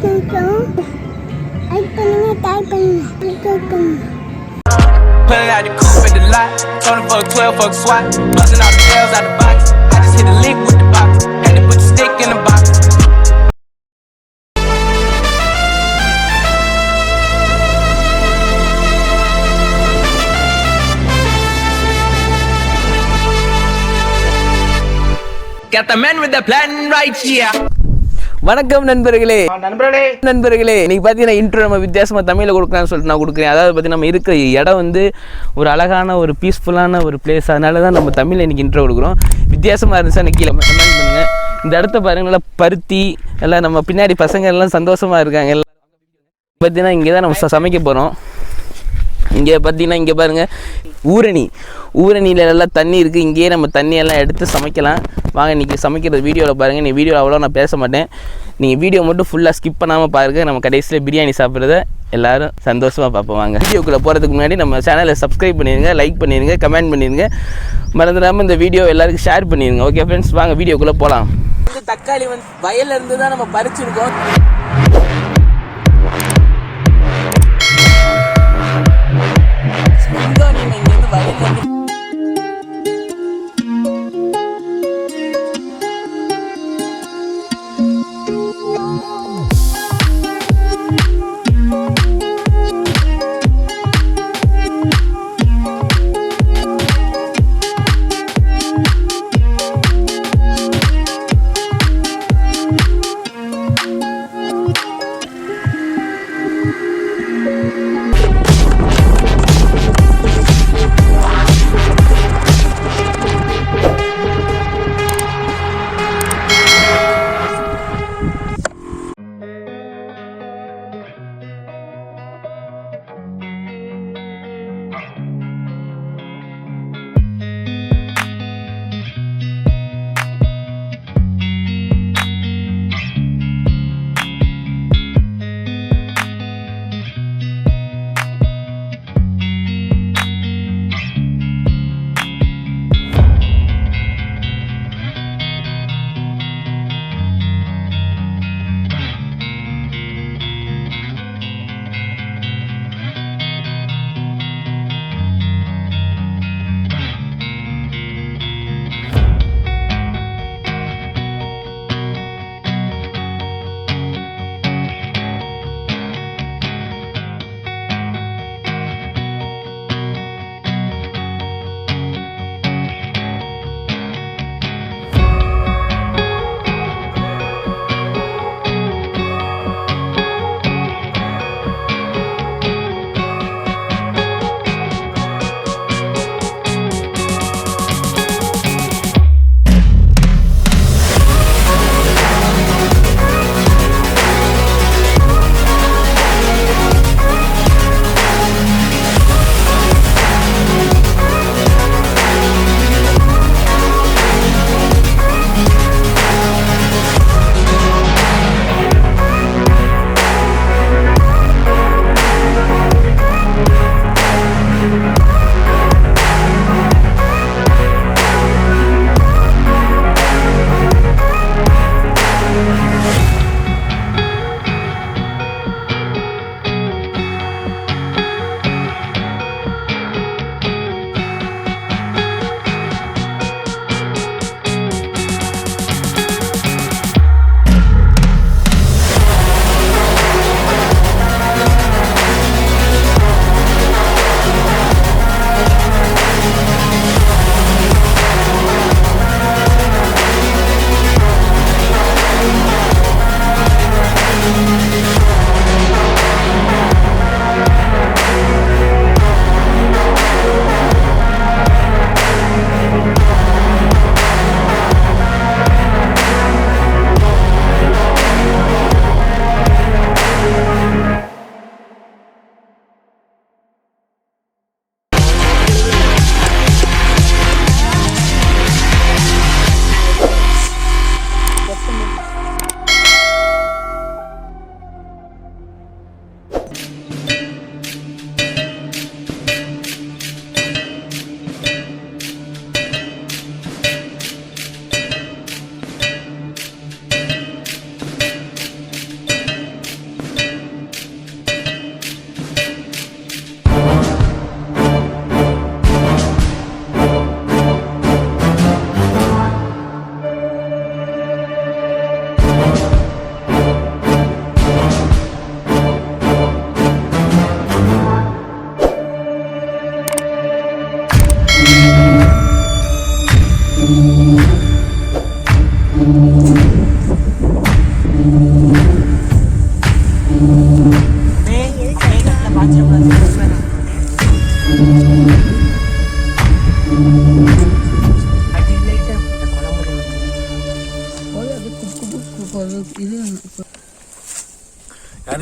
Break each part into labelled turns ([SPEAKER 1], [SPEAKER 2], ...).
[SPEAKER 1] Pulling out the coupe at the lot. Told him fuck 12, fuck SWAT. Busting all the bells out the box. I just hit a lick with the box. Had to put the stick in the box. Got the man with the plan right here.
[SPEAKER 2] வணக்கம் நண்பர்களே. இன்னைக்கு பார்த்தீங்கன்னா intro நம்ம வித்தியாசமாக தமிழில் கொடுக்கலாம்னு சொல்லிட்டு நான் கொடுக்குறேன். அதாவது பார்த்தீங்கன்னா நம்ம இருக்கிற இடம் வந்து ஒரு அழகான ஒரு பீஸ்ஃபுல்லான ஒரு பிளேஸ். அதனால தான் நம்ம தமிழில் இன்றைக்கி இன்ட்ரோ கொடுக்குறோம். வித்தியாசமாக இருந்துச்சு எனக்கு கீழே கமெண்ட் பண்ணுங்கள். இந்த இடத்த பாருங்கள், நல்லா பருத்தி எல்லாம், நம்ம பின்னாடி பசங்க எல்லாம் சந்தோஷமாக இருக்காங்க. எல்லாம் பார்த்தீங்கன்னா இங்கே தான் நம்ம சமைக்க போகிறோம். இங்கே பார்த்தீங்கன்னா இங்கே பாருங்கள் ஊரணியில் நல்லா தண்ணி இருக்குது. இங்கேயே நம்ம தண்ணியெல்லாம் எடுத்து சமைக்கலாம். வாங்க இன்றைக்கி சமைக்கிற வீடியோவில் பாருங்கள். நீ வீடியோவில் அவ்வளோ நான் பேச மாட்டேன். நீங்கள் வீடியோ மட்டும் ஃபுல்லாக ஸ்கிப் பண்ணாமல் பாருங்கள். நம்ம கடைசியில் பிரியாணி சாப்பிட்றத எல்லோரும் சந்தோஷமாக பார்ப்போம். வாங்க வீடியோக்குள்ளே போகிறதுக்கு முன்னாடி நம்ம சேனலை சப்ஸ்கிரைப் பண்ணிடுங்க, லைக் பண்ணிடுங்க, கமெண்ட் பண்ணிடுங்க. மறந்துடாமல் இந்த வீடியோ எல்லாருக்கும் ஷேர் பண்ணிடுங்க. ஓகே ஃப்ரெண்ட்ஸ், வாங்க வீடியோக்குள்ளே போகலாம். தக்காளி வந்து வயல்லேருந்து தான் நம்ம பறிச்சிருக்கோம்.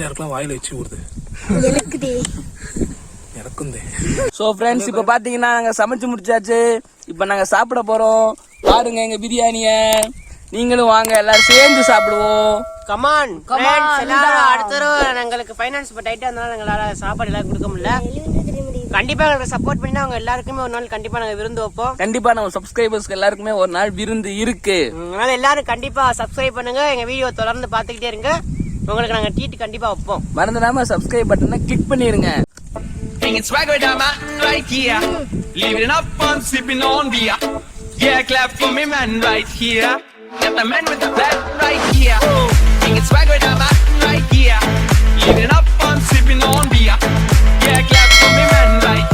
[SPEAKER 3] யாருக்கெல்லாம் வாயில வச்சு ஊடுது எனக்கும்.
[SPEAKER 2] ஸோ ஃப்ரெண்ட்ஸ் இப்போ பார்த்தீங்கன்னா நாங்கள் சமைச்சு முடிச்சாச்சு. இப்போ நாங்கள் சாப்பிட போகிறோம். பாருங்க எங்கள் பிரியாணியை. நீங்களும் வாங்க, எல்லாரும் சேர்ந்து சாப்பிடுவோம்.
[SPEAKER 4] கமான் எல்லாரும் அடுத்த தடவை எங்களுக்கு ஃபைனான்ஸ் இப்போ டைட்டாக இருந்தாலும் எங்களால் சாப்பாடு எல்லாம் கொடுக்க முடியல. கண்டிப்பாக எங்களுக்கு சப்போர்ட் பண்ணி அவங்க எல்லாருக்குமே ஒரு நாள் கண்டிப்பாக நாங்கள் விருந்து வைப்போம்.
[SPEAKER 2] கண்டிப்பாக நம்ம சப்ஸ்கிரைபர்ஸ்க்கு எல்லாருக்குமே ஒரு நாள் விருந்து இருக்கு.
[SPEAKER 4] அதனால எல்லாரும் கண்டிப்பாக சப்ஸ்கிரைப் பண்ணுங்க, எங்கள் வீடியோ தொடர்ந்து பார்த்துக்கிட்டே இருங்க. உங்களுக்கு நாங்கள் ட்ரீட் கண்டிப்பாக வைப்போம்.
[SPEAKER 2] மறந்துடாம சப்ஸ்கிரைப் பட்டனை கிளிக் பண்ணிருங்க.
[SPEAKER 1] Bringing swag with that man right here. Living up fun, sipping on beer. Yeah, clap for me man right here. Got the man with the black right here. Bringing swag with that man right here. Living up fun, sipping on beer. Yeah, clap for me man right